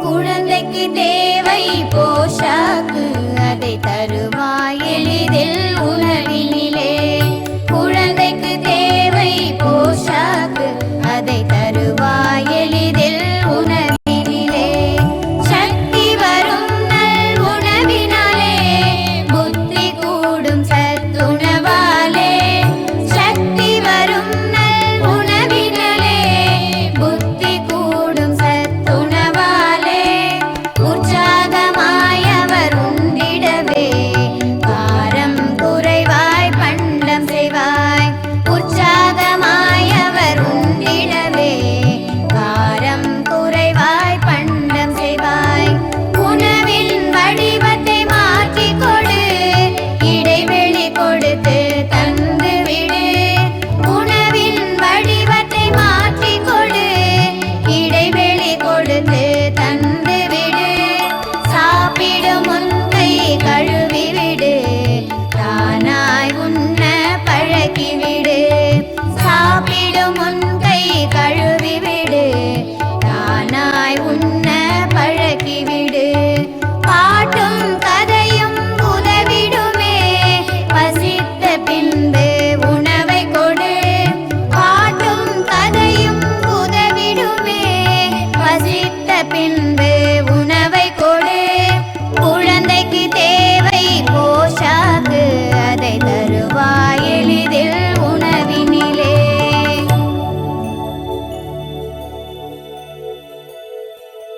குழந்தைக்கு தேவை போஷாக்கு, அதை தருவாய் எளிதில் உணவினிலே. குழந்தைக்கு தேவை போஷாக்கு, அதை தருவாய் எளிதில் உணவினிலே. சக்தி வரும் நல் உணவினாலே, புத்தி கூடும் சத்துணவாலே. சக்தி வரும் நல் உணவினாலே, புத்தி கூடும் சத்துணவாலே. உற்சாகமாய் அவர் உண்டிடவே, பாரம் குறைவாய் பண்டம் செய்வாய். உற்சாகமாய் அவர் உண்டிடவே, பாரம் குறைவாய் பண்டம் செய்வாய். உணவின் வடிவத்தை மாற்றிக் கொடு, இடைவெளி கொடுத்து தந்து விடு. உணவின் வடிவத்தை மாற்றிக் கொடு, இடைவெளி கொடுத்து தந்து விடு. சாப்பிடும் முன் கை கழுவி விடு, தானாய் உண்ண பழக்கிவிடு. சாப்பிடும்